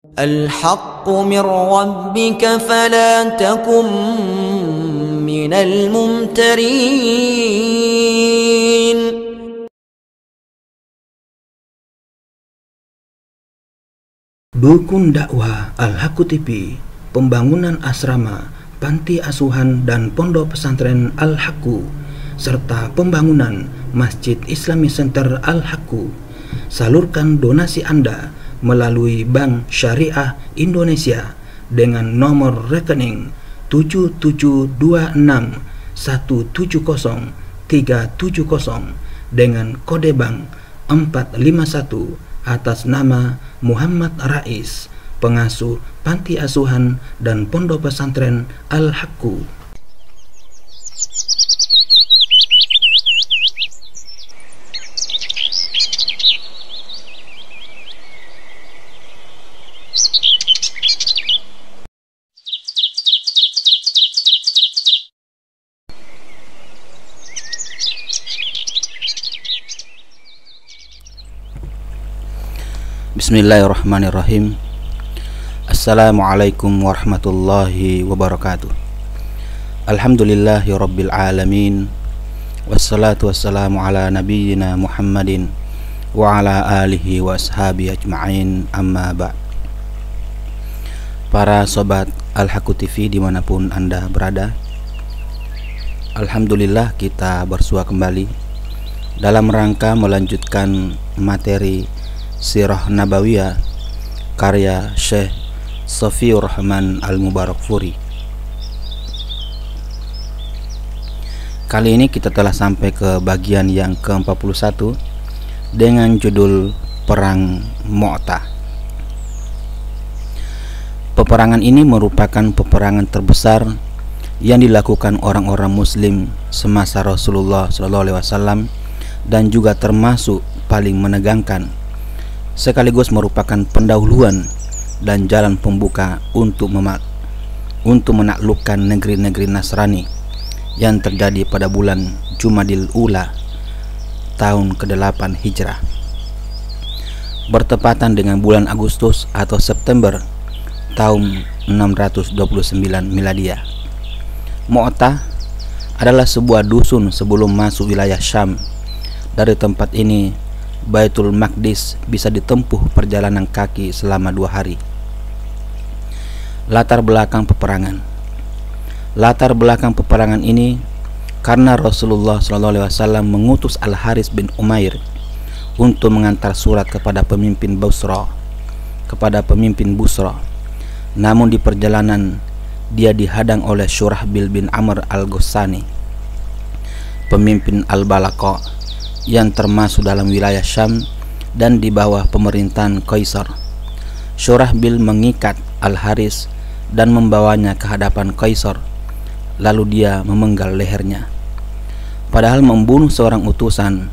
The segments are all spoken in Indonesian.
الحق من ربك فلا تكن من الممترين. Dukun dakwah Al-Haqqu TV, pembangunan asrama, panti asuhan dan pondok pesantren Al-Haqqu, serta pembangunan Masjid Islami Center Al-Haqqu. Salurkan donasi Anda melalui Bank Syariah Indonesia dengan nomor rekening 7726170370 dengan kode bank 451 atas nama Muhammad Rais, pengasuh panti asuhan dan pondok pesantren Al-Haqqu. Bismillahirrahmanirrahim. Assalamualaikum warahmatullahi wabarakatuh. Alhamdulillahi rabbil alamin. Wassalatu wassalamu ala nabiyyina Muhammadin wa ala alihi wa ashabi ajma'in, amma ba'd. Para sobat Al-Haqqu TV dimanapun Anda berada, alhamdulillah kita bersua kembali dalam rangka melanjutkan materi Sirah Nabawiyah karya Syekh Safiur Rahman Al-Mubarakfuri. Kali ini kita telah sampai ke bagian yang ke-41 dengan judul Perang Mu'tah. Peperangan ini merupakan peperangan terbesar yang dilakukan orang-orang muslim semasa Rasulullah SAW dan juga termasuk paling menegangkan, sekaligus merupakan pendahuluan dan jalan pembuka untuk menaklukkan negeri-negeri Nasrani yang terjadi pada bulan Jumadil Ula tahun ke-8 Hijrah, bertepatan dengan bulan Agustus atau September tahun 629 Miladiyah. Mu'tah adalah sebuah dusun sebelum masuk wilayah Syam. Dari tempat ini Baitul Maqdis bisa ditempuh perjalanan kaki selama 2 hari. Latar belakang peperangan ini karena Rasulullah SAW mengutus Al-Haris bin Umair untuk mengantar surat kepada pemimpin Busra. Namun di perjalanan dia dihadang oleh Syurahbil bin Amr Al-Ghassani, pemimpin Al-Balaqa yang termasuk dalam wilayah Syam dan di bawah pemerintahan Kaisar. Syurahbil mengikat Al-Haris dan membawanya ke hadapan Kaisar, lalu dia memenggal lehernya. Padahal membunuh seorang utusan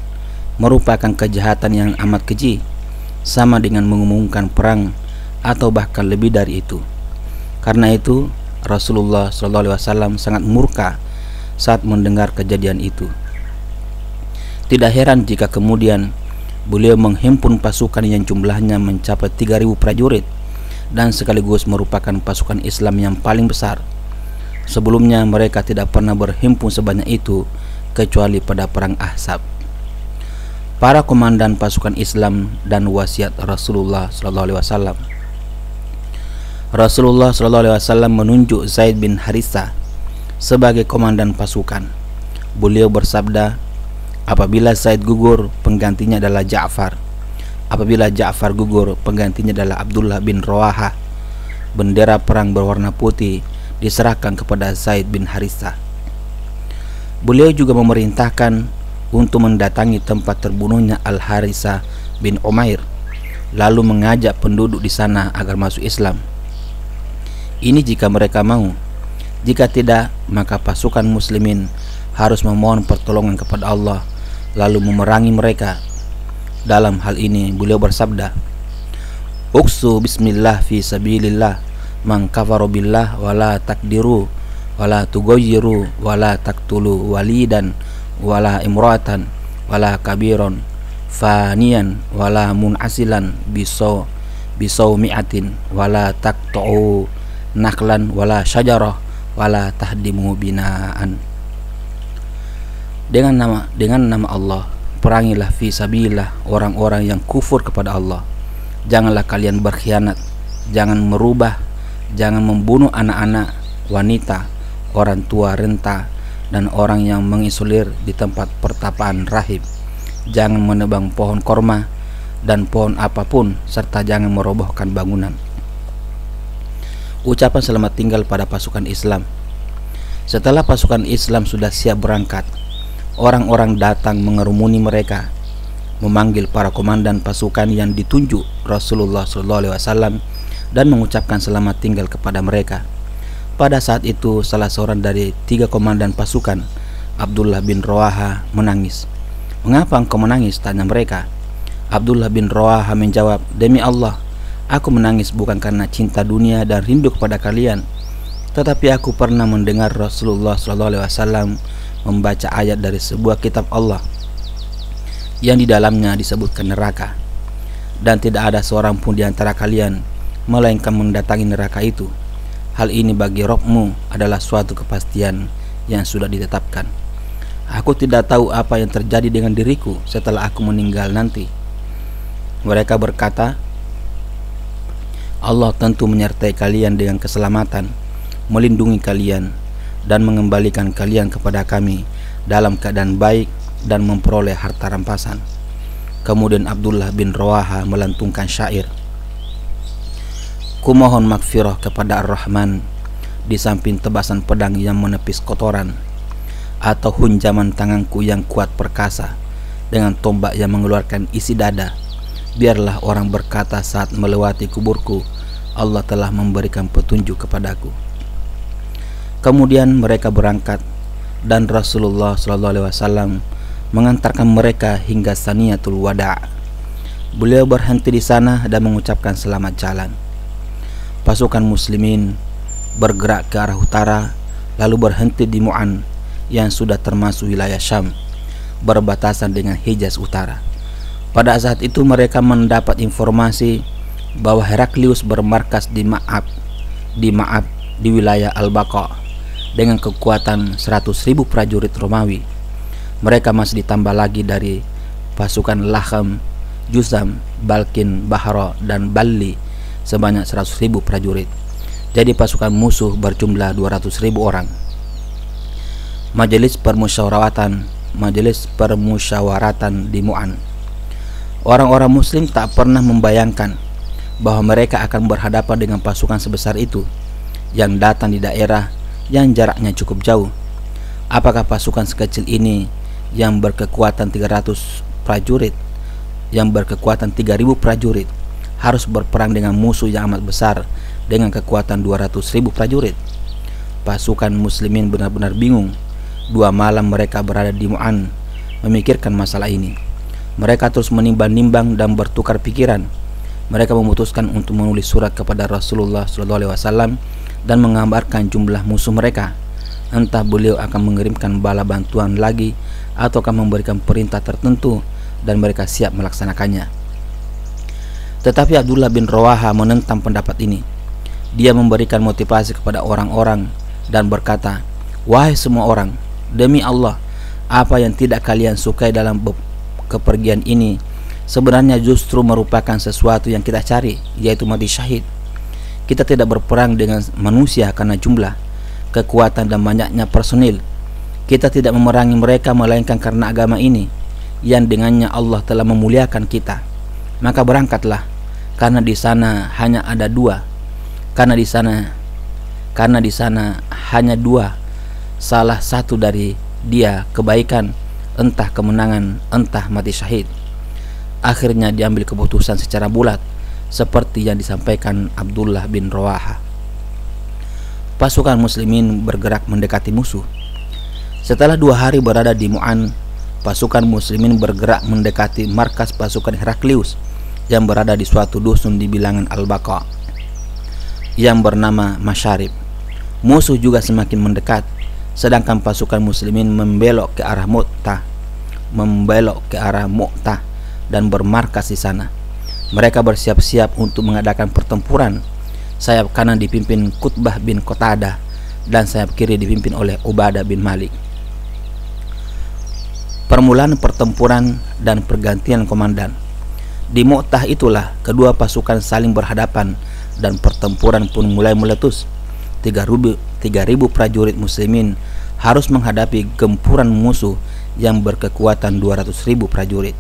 merupakan kejahatan yang amat keji, sama dengan mengumumkan perang atau bahkan lebih dari itu. Karena itu Rasulullah SAW sangat murka saat mendengar kejadian itu. Tidak heran jika kemudian beliau menghimpun pasukan yang jumlahnya mencapai 3.000 prajurit dan sekaligus merupakan pasukan Islam yang paling besar. Sebelumnya mereka tidak pernah berhimpun sebanyak itu kecuali pada perang Ahzab. Para komandan pasukan Islam dan wasiat Rasulullah SAW. Rasulullah SAW menunjuk Zaid bin Harithah sebagai komandan pasukan. Beliau bersabda, apabila Zaid gugur, penggantinya adalah Ja'far. Apabila Ja'far gugur, penggantinya adalah Abdullah bin Rawaha. Bendera perang berwarna putih diserahkan kepada Zaid bin Harithah. Beliau juga memerintahkan untuk mendatangi tempat terbunuhnya Al-Harithah bin Umair, lalu mengajak penduduk di sana agar masuk Islam. Ini jika mereka mau. Jika tidak, maka pasukan muslimin harus memohon pertolongan kepada Allah lalu memerangi mereka. Dalam hal ini beliau bersabda, "Uksu bismillah fi sabilillah, man kafara billah wala takdiru wala tughayyiru wala taktulu walidan wala imratan wala kabiron faniyan wala munasilan bisawmi'atin wala taqta'u naklan wala syajarah wala tahdimu binaan. Dengan nama Allah, perangilah fi sabilillah orang-orang yang kufur kepada Allah. Janganlah kalian berkhianat, jangan merubah, jangan membunuh anak-anak, wanita, orang tua renta, dan orang yang mengisolir di tempat pertapaan rahib. Jangan menebang pohon korma dan pohon apapun, serta jangan merobohkan bangunan. Ucapan selamat tinggal pada pasukan Islam. Setelah pasukan Islam sudah siap berangkat, orang-orang datang mengerumuni mereka, memanggil para komandan pasukan yang ditunjuk Rasulullah SAW dan mengucapkan selamat tinggal kepada mereka. Pada saat itu salah seorang dari 3 komandan pasukan, Abdullah bin Rawaha, menangis. "Mengapa engkau menangis?" tanya mereka. Abdullah bin Rawaha menjawab, "Demi Allah, aku menangis bukan karena cinta dunia dan rindu kepada kalian, tetapi aku pernah mendengar Rasulullah SAW membaca ayat dari sebuah kitab Allah yang di dalamnya disebutkan neraka, dan tidak ada seorang pun di antara kalian melainkan mendatangi neraka itu. Hal ini bagi Rabbmu adalah suatu kepastian yang sudah ditetapkan. Aku tidak tahu apa yang terjadi dengan diriku setelah aku meninggal nanti." Mereka berkata, "Allah tentu menyertai kalian dengan keselamatan, melindungi kalian, dan mengembalikan kalian kepada kami dalam keadaan baik dan memperoleh harta rampasan." Kemudian Abdullah bin Rawaha melantunkan syair, "Kumohon makfirah kepada Ar-Rahman di samping tebasan pedang yang menepis kotoran, atau hunjaman tanganku yang kuat perkasa dengan tombak yang mengeluarkan isi dada. Biarlah orang berkata saat melewati kuburku, Allah telah memberikan petunjuk kepadaku." Kemudian mereka berangkat dan Rasulullah SAW mengantarkan mereka hingga Saniyatul Wada'. Beliau berhenti di sana dan mengucapkan selamat jalan. Pasukan muslimin bergerak ke arah utara, lalu berhenti di Mu'an yang sudah termasuk wilayah Syam, berbatasan dengan Hijaz Utara. Pada saat itu mereka mendapat informasi bahwa Heraklius bermarkas di Ma'ab di wilayah Al-Baqa dengan kekuatan 100.000 prajurit Romawi. Mereka masih ditambah lagi dari pasukan Laham, Juzam, Balkin, Bahra, dan Balli sebanyak 100.000 prajurit. Jadi pasukan musuh berjumlah 200.000 orang. Majelis permusyawaratan di Mu'an. Orang-orang muslim tak pernah membayangkan bahwa mereka akan berhadapan dengan pasukan sebesar itu yang datang di daerah yang jaraknya cukup jauh. Apakah pasukan sekecil ini yang berkekuatan 300 prajurit, yang berkekuatan 3.000 prajurit, harus berperang dengan musuh yang amat besar dengan kekuatan 200.000 prajurit? Pasukan muslimin benar-benar bingung. 2 malam mereka berada di Mu'an memikirkan masalah ini. Mereka terus menimbang-nimbang dan bertukar pikiran. Mereka memutuskan untuk menulis surat kepada Rasulullah SAW dan mengabarkan jumlah musuh mereka. Entah beliau akan mengirimkan bala bantuan lagi atau akan memberikan perintah tertentu dan mereka siap melaksanakannya. Tetapi Abdullah bin Rawaha menentang pendapat ini. Dia memberikan motivasi kepada orang-orang dan berkata, "Wahai semua orang, demi Allah, apa yang tidak kalian sukai dalam kepergian ini sebenarnya justru merupakan sesuatu yang kita cari, yaitu mati syahid. Kita tidak berperang dengan manusia karena jumlah, kekuatan, dan banyaknya personil. Kita tidak memerangi mereka melainkan karena agama ini yang dengannya Allah telah memuliakan kita. Maka berangkatlah, karena di sana hanya ada 2. Karena di sana hanya 2. Salah satu dari dia kebaikan, entah kemenangan, entah mati syahid." Akhirnya diambil keputusan secara bulat seperti yang disampaikan Abdullah bin Rawaha. Pasukan muslimin bergerak mendekati musuh. Setelah 2 hari berada di Mu'an, pasukan muslimin bergerak mendekati markas pasukan Heraklius yang berada di suatu dusun di bilangan Al-Baqa yang bernama Masyarib. Musuh juga semakin mendekat, sedangkan pasukan muslimin membelok ke arah Mu'tah dan bermarkas di sana. Mereka bersiap-siap untuk mengadakan pertempuran. Sayap kanan dipimpin Qutbah bin Qatadah dan sayap kiri dipimpin oleh Ubadah bin Malik. Permulaan pertempuran dan pergantian komandan. Di Mu'tah itulah kedua pasukan saling berhadapan dan pertempuran pun mulai meletus. 3.000 prajurit muslimin harus menghadapi gempuran musuh yang berkekuatan 200.000 prajurit.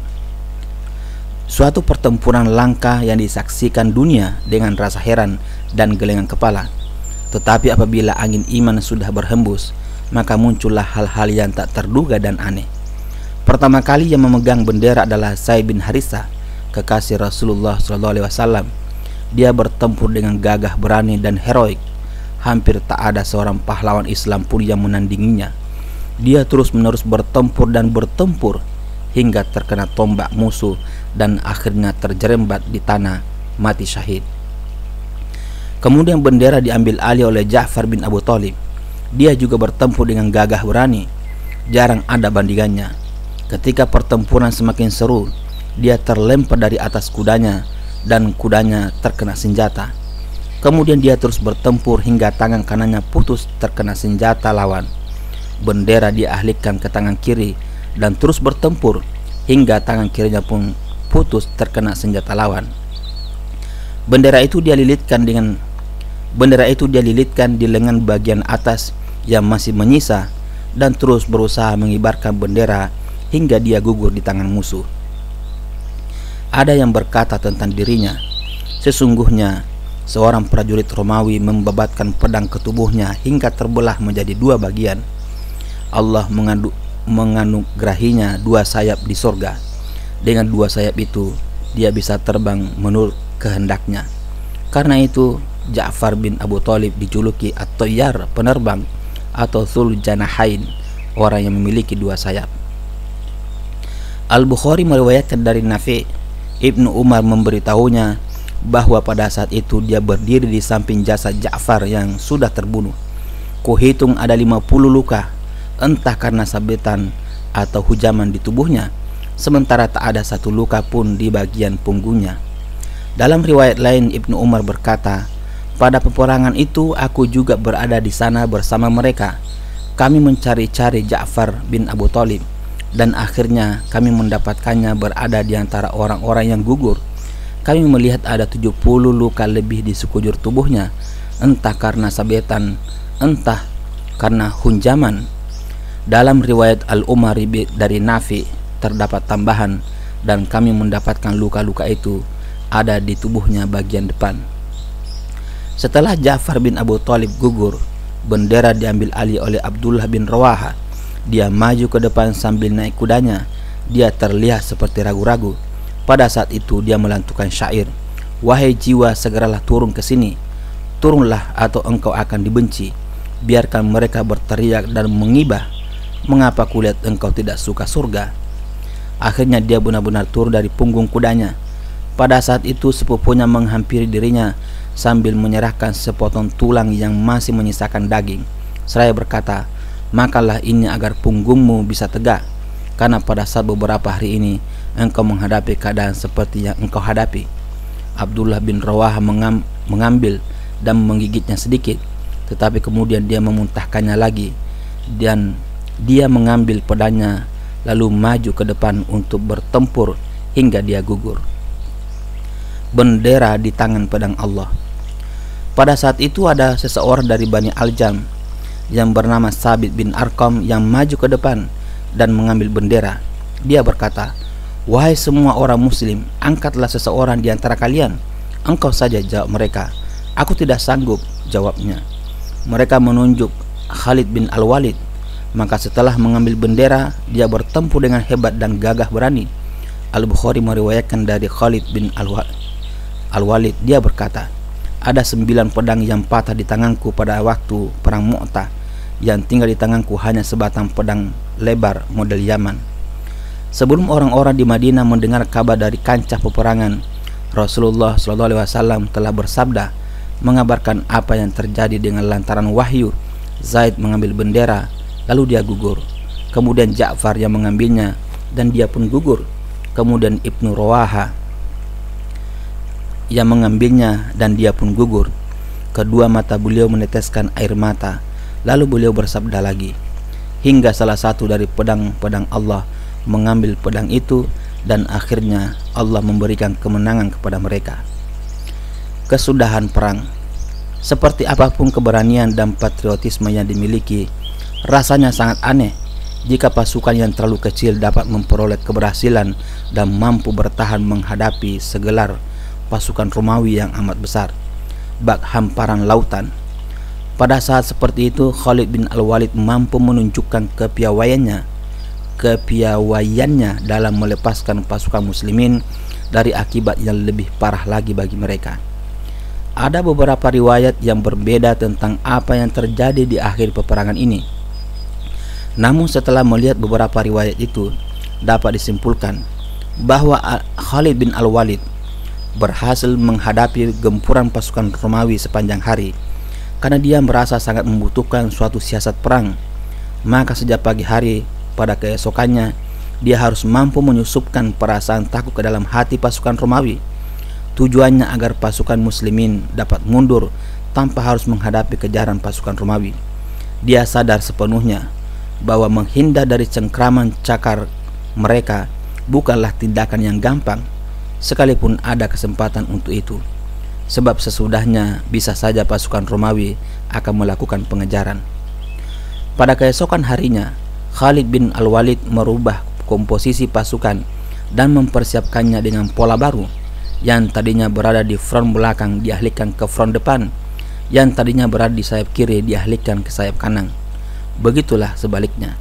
Suatu pertempuran langka yang disaksikan dunia dengan rasa heran dan gelengan kepala. Tetapi apabila angin iman sudah berhembus, maka muncullah hal-hal yang tak terduga dan aneh. Pertama kali yang memegang bendera adalah Zaid bin Harithah, kekasih Rasulullah SAW. Dia bertempur dengan gagah berani dan heroik. Hampir tak ada seorang pahlawan Islam pun yang menandinginya. Dia terus-menerus bertempur dan bertempur hingga terkena tombak musuh dan akhirnya terjerembat di tanah, mati syahid. Kemudian bendera diambil alih oleh Ja'far bin Abu Thalib. Dia juga bertempur dengan gagah berani, jarang ada bandingannya. Ketika pertempuran semakin seru, dia terlempar dari atas kudanya dan kudanya terkena senjata. Kemudian dia terus bertempur hingga tangan kanannya putus terkena senjata lawan. Bendera dia alihkan ke tangan kiri dan terus bertempur hingga tangan kirinya pun putus terkena senjata lawan. Bendera itu dia lilitkan di lengan bagian atas yang masih menyisa dan terus berusaha mengibarkan bendera hingga dia gugur di tangan musuh. Ada yang berkata tentang dirinya, sesungguhnya seorang prajurit Romawi membabatkan pedang ke tubuhnya hingga terbelah menjadi 2 bagian. Allah menganugerahinya 2 sayap di sorga. Dengan 2 sayap itu dia bisa terbang menurut kehendaknya. Karena itu Ja'far bin Abu Thalib dijuluki At-Tayyar, penerbang, atau Dzul Janahain, orang yang memiliki 2 sayap. Al-Bukhari meriwayatkan dari Nafi', Ibnu Umar memberitahunya bahwa pada saat itu dia berdiri di samping jasad Ja'far yang sudah terbunuh. Kuhitung ada 50 luka, entah karena sabetan atau hujaman di tubuhnya, sementara tak ada 1 luka pun di bagian punggungnya. Dalam riwayat lain Ibnu Umar berkata, pada peperangan itu aku juga berada di sana bersama mereka. Kami mencari-cari Ja'far bin Abu Thalib dan akhirnya kami mendapatkannya berada di antara orang-orang yang gugur. Kami melihat ada 70 luka lebih di sekujur tubuhnya, entah karena sabetan, entah karena hunjaman. Dalam riwayat Al-Umari dari Nafi' terdapat tambahan, dan kami mendapatkan luka-luka itu ada di tubuhnya bagian depan. Setelah Ja'far bin Abu Thalib gugur, bendera diambil alih oleh Abdullah bin Rawaha. Dia maju ke depan sambil naik kudanya. Dia terlihat seperti ragu-ragu. Pada saat itu dia melantunkan syair, wahai jiwa, segeralah turun ke sini. Turunlah atau engkau akan dibenci. Biarkan mereka berteriak dan mengibah. Mengapa kulihat engkau tidak suka surga? Akhirnya dia benar-benar turun dari punggung kudanya. Pada saat itu sepupunya menghampiri dirinya sambil menyerahkan sepotong tulang yang masih menyisakan daging. Seraya berkata, makanlah ini agar punggungmu bisa tegak, karena pada saat beberapa hari ini engkau menghadapi keadaan seperti yang engkau hadapi. Abdullah bin Rawaha mengambil dan menggigitnya sedikit, tetapi kemudian dia memuntahkannya lagi, dan dia mengambil pedangnya lalu maju ke depan untuk bertempur hingga dia gugur. Bendera di tangan pedang Allah. Pada saat itu ada seseorang dari Bani Al-Jam yang bernama Sabit bin Arqam yang maju ke depan dan mengambil bendera. Dia berkata, wahai semua orang muslim, angkatlah seseorang di antara kalian. Engkau saja, jawab mereka. Aku tidak sanggup, jawabnya. Mereka menunjuk Khalid bin Al-Walid. Maka setelah mengambil bendera, dia bertempur dengan hebat dan gagah berani. Al-Bukhari meriwayatkan dari Khalid bin Al-Walid, dia berkata, ada 9 pedang yang patah di tanganku pada waktu perang Mu'tah. Yang tinggal di tanganku hanya sebatang pedang lebar model Yaman. Sebelum orang-orang di Madinah mendengar kabar dari kancah peperangan, Rasulullah SAW telah bersabda mengabarkan apa yang terjadi dengan lantaran wahyu. Zaid mengambil bendera, lalu dia gugur. Kemudian Ja'far yang mengambilnya, dan dia pun gugur. Kemudian Ibnu Rawaha Ia mengambilnya dan dia pun gugur. Kedua mata beliau meneteskan air mata. Lalu beliau bersabda lagi, hingga salah satu dari pedang-pedang Allah mengambil pedang itu, dan akhirnya Allah memberikan kemenangan kepada mereka. Kesudahan perang. Seperti apapun keberanian dan patriotisme yang dimiliki, rasanya sangat aneh jika pasukan yang terlalu kecil dapat memperoleh keberhasilan dan mampu bertahan menghadapi segelar pasukan Romawi yang amat besar, bak hamparan lautan. Pada saat seperti itu, Khalid bin Al-Walid mampu menunjukkan kepiawaiannya dalam melepaskan pasukan muslimin dari akibat yang lebih parah lagi bagi mereka. Ada beberapa riwayat yang berbeda tentang apa yang terjadi di akhir peperangan ini. Namun setelah melihat beberapa riwayat itu, dapat disimpulkan bahwa Khalid bin Al-Walid berhasil menghadapi gempuran pasukan Romawi sepanjang hari karena dia merasa sangat membutuhkan suatu siasat perang. Maka sejak pagi hari pada keesokannya, dia harus mampu menyusupkan perasaan takut ke dalam hati pasukan Romawi. Tujuannya agar pasukan muslimin dapat mundur tanpa harus menghadapi kejaran pasukan Romawi. Dia sadar sepenuhnya bahwa menghindar dari cengkraman cakar mereka bukanlah tindakan yang gampang, sekalipun ada kesempatan untuk itu. Sebab sesudahnya bisa saja pasukan Romawi akan melakukan pengejaran. Pada keesokan harinya, Khalid bin Al-Walid merubah komposisi pasukan dan mempersiapkannya dengan pola baru. Yang tadinya berada di front belakang dialihkan ke front depan, yang tadinya berada di sayap kiri dialihkan ke sayap kanan. Begitulah sebaliknya.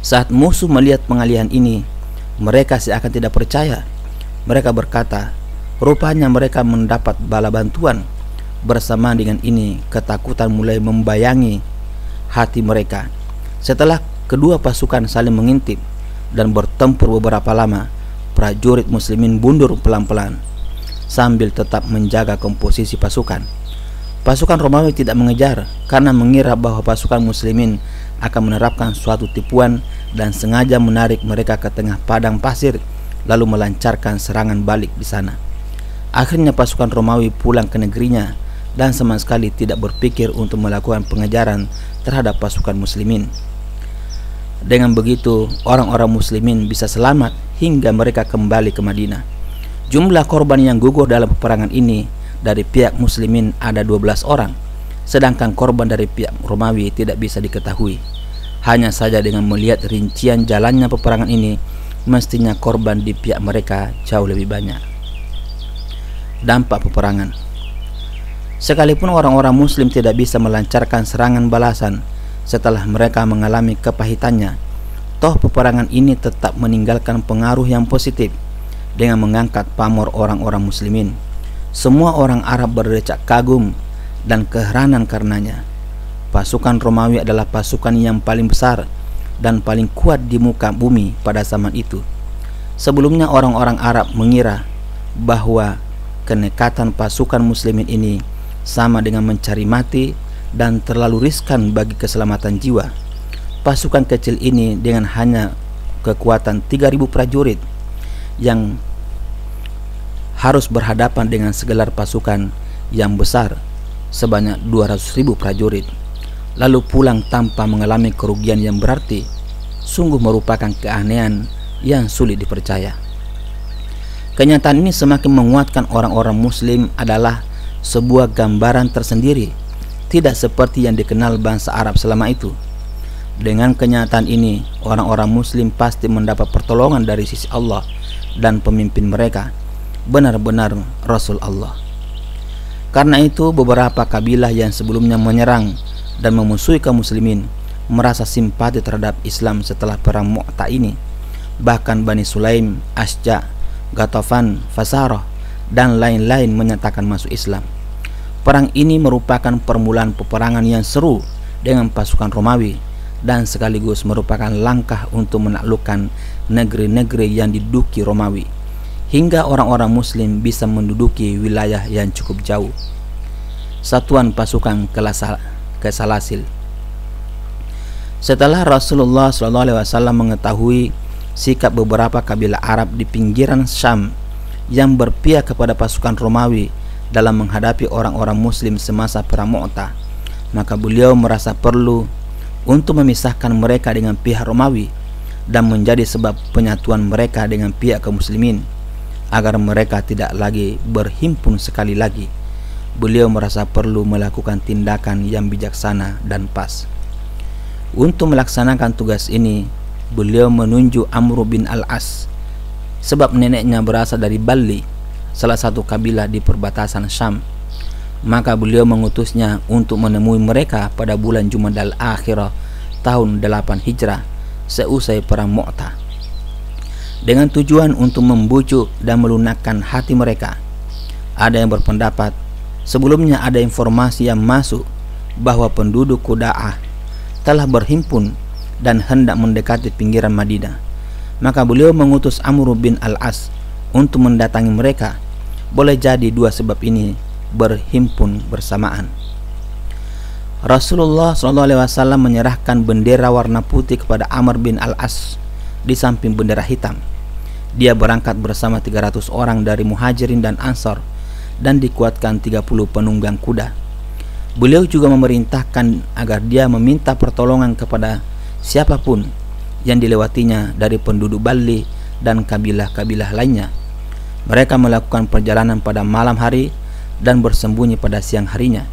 Saat musuh melihat pengalihan ini, mereka seakan tidak percaya. Mereka berkata, rupanya mereka mendapat bala bantuan. Bersama dengan ini, ketakutan mulai membayangi hati mereka. Setelah kedua pasukan saling mengintip dan bertempur beberapa lama, prajurit muslimin mundur pelan-pelan sambil tetap menjaga komposisi pasukan. Pasukan Romawi tidak mengejar karena mengira bahwa pasukan muslimin akan menerapkan suatu tipuan dan sengaja menarik mereka ke tengah padang pasir lalu melancarkan serangan balik di sana. Akhirnya pasukan Romawi pulang ke negerinya dan sama sekali tidak berpikir untuk melakukan pengejaran terhadap pasukan muslimin. Dengan begitu, orang-orang muslimin bisa selamat hingga mereka kembali ke Madinah. Jumlah korban yang gugur dalam peperangan ini dari pihak muslimin ada 12 orang, sedangkan korban dari pihak Romawi tidak bisa diketahui. Hanya saja dengan melihat rincian jalannya peperangan ini, mestinya korban di pihak mereka jauh lebih banyak. Dampak peperangan. Sekalipun orang-orang muslim tidak bisa melancarkan serangan balasan setelah mereka mengalami kepahitannya, toh peperangan ini tetap meninggalkan pengaruh yang positif dengan mengangkat pamor orang-orang muslimin. Semua orang Arab berdecak kagum dan keheranan karenanya. Pasukan Romawi adalah pasukan yang paling besar dan paling kuat di muka bumi pada zaman itu. Sebelumnya orang-orang Arab mengira bahwa kenekatan pasukan muslimin ini sama dengan mencari mati dan terlalu riskan bagi keselamatan jiwa. Pasukan kecil ini dengan hanya kekuatan 3.000 prajurit yang harus berhadapan dengan segelar pasukan yang besar sebanyak 200.000 prajurit, lalu pulang tanpa mengalami kerugian yang berarti, sungguh merupakan keanehan yang sulit dipercaya. Kenyataan ini semakin menguatkan orang-orang muslim adalah sebuah gambaran tersendiri, tidak seperti yang dikenal bangsa Arab selama itu. Dengan kenyataan ini, orang-orang muslim pasti mendapat pertolongan dari sisi Allah dan pemimpin mereka, benar-benar Rasul Allah. Karena itu, beberapa kabilah yang sebelumnya menyerang dan memusuhi kaum muslimin merasa simpati terhadap Islam setelah perang Mu'tah ini. Bahkan Bani Sulaim, Asja, Ghatafan, Fasarah, dan lain-lain menyatakan masuk Islam. Perang ini merupakan permulaan peperangan yang seru dengan pasukan Romawi dan sekaligus merupakan langkah untuk menaklukkan negeri-negeri yang diduduki Romawi, hingga orang-orang muslim bisa menduduki wilayah yang cukup jauh. Satuan pasukan ke Salasil. Setelah Rasulullah SAW mengetahui sikap beberapa kabilah Arab di pinggiran Syam yang berpihak kepada pasukan Romawi dalam menghadapi orang-orang muslim semasa perang Mu'tah, maka beliau merasa perlu untuk memisahkan mereka dengan pihak Romawi dan menjadi sebab penyatuan mereka dengan pihak kaum muslimin agar mereka tidak lagi berhimpun sekali lagi. Beliau merasa perlu melakukan tindakan yang bijaksana dan pas. Untuk melaksanakan tugas ini, beliau menunjuk Amr bin Al-As, sebab neneknya berasal dari Balli, salah satu kabilah di perbatasan Syam. Maka beliau mengutusnya untuk menemui mereka pada bulan Jumadal Akhirah tahun 8 Hijrah seusai perang Mu'tah, dengan tujuan untuk membujuk dan melunakkan hati mereka. Ada yang berpendapat sebelumnya ada informasi yang masuk bahwa penduduk Quda'ah telah berhimpun dan hendak mendekati pinggiran Madinah. Maka beliau mengutus Amr bin Al-As untuk mendatangi mereka. Boleh jadi dua sebab ini berhimpun bersamaan. Rasulullah SAW menyerahkan bendera warna putih kepada Amr bin Al-As di samping bendera hitam. Dia berangkat bersama 300 orang dari Muhajirin dan Ansar dan dikuatkan 30 penunggang kuda. Beliau juga memerintahkan agar dia meminta pertolongan kepada siapapun yang dilewatinya dari penduduk Balli dan kabilah-kabilah lainnya. Mereka melakukan perjalanan pada malam hari dan bersembunyi pada siang harinya.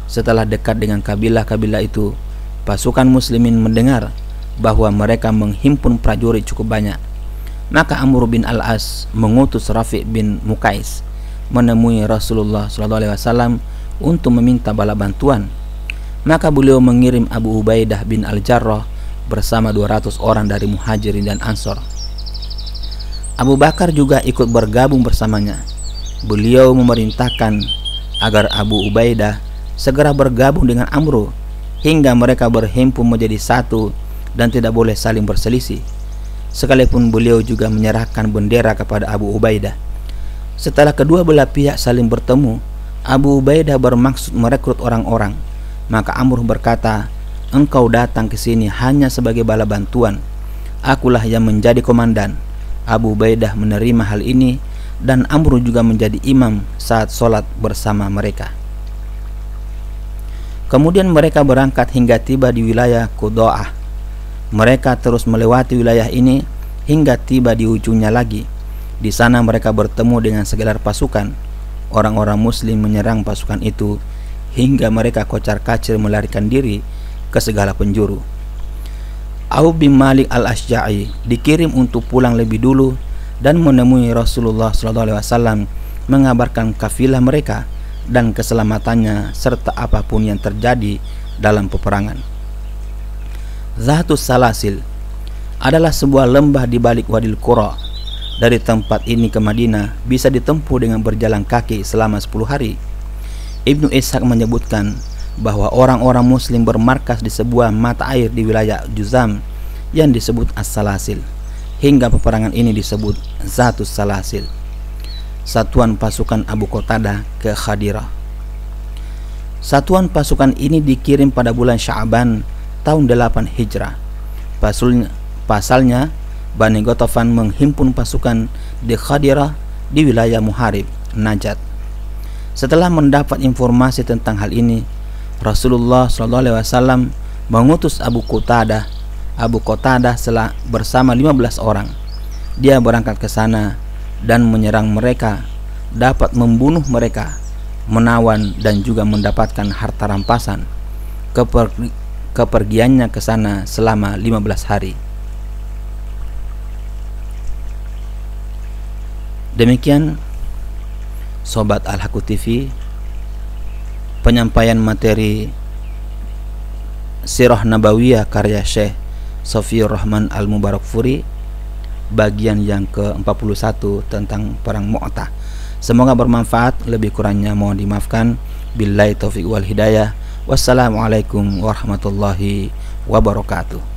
Setelah dekat dengan kabilah-kabilah itu, pasukan muslimin mendengar bahwa mereka menghimpun prajurit cukup banyak. Maka Amr bin Al-As mengutus Rafi' bin Mukais menemui Rasulullah SAW untuk meminta bala bantuan. Maka beliau mengirim Abu Ubaidah bin Al-Jarrah bersama 200 orang dari Muhajirin dan Ansar. Abu Bakar juga ikut bergabung bersamanya. Beliau memerintahkan agar Abu Ubaidah segera bergabung dengan Amr hingga mereka berhimpun menjadi satu dan tidak boleh saling berselisih. Sekalipun beliau juga menyerahkan bendera kepada Abu Ubaidah. Setelah kedua belah pihak saling bertemu, Abu Ubaidah bermaksud merekrut orang-orang. Maka Amr berkata, "Engkau datang ke sini hanya sebagai bala bantuan. Akulah yang menjadi komandan." Abu Ubaidah menerima hal ini dan Amr juga menjadi imam saat sholat bersama mereka. Kemudian mereka berangkat hingga tiba di wilayah Quda'ah. Mereka terus melewati wilayah ini hingga tiba di ujungnya lagi. Di sana mereka bertemu dengan segelar pasukan. Orang-orang muslim menyerang pasukan itu hingga mereka kocar-kacir melarikan diri ke segala penjuru. Auf bin Malik al-Ashja'i dikirim untuk pulang lebih dulu dan menemui Rasulullah SAW, mengabarkan kafilah mereka dan keselamatannya serta apapun yang terjadi dalam peperangan. Zatus Salasil adalah sebuah lembah di balik Wadil Qura. Dari tempat ini ke Madinah bisa ditempuh dengan berjalan kaki selama 10 hari. Ibnu Ishaq menyebutkan bahwa orang-orang muslim bermarkas di sebuah mata air di wilayah Juzam yang disebut As-Salasil. Hingga peperangan ini disebut Zatus Salasil. Satuan pasukan Abu Qatadah ke Khadirah. Satuan pasukan ini dikirim pada bulan Sya'ban tahun 8 Hijrah. Pasalnya Bani Ghatafan menghimpun pasukan di Khadirah di wilayah Muharib, Najat. Setelah mendapat informasi tentang hal ini, Rasulullah SAW mengutus Abu Qatadah bersama 15 orang. Dia berangkat ke sana dan menyerang mereka, dapat membunuh mereka, menawan dan juga mendapatkan harta rampasan. Kepergiannya ke sana selama 15 hari. Demikian Sobat Al-Haqqu TV, penyampaian materi Sirah Nabawiyah karya Syekh Safiyur Rahman Al-Mubarakfuri bagian yang ke-41 tentang perang Mu'tah. Semoga bermanfaat, lebih kurangnya mohon dimaafkan. Billahi taufiq wal hidayah. Wassalamualaikum warahmatullahi wabarakatuh.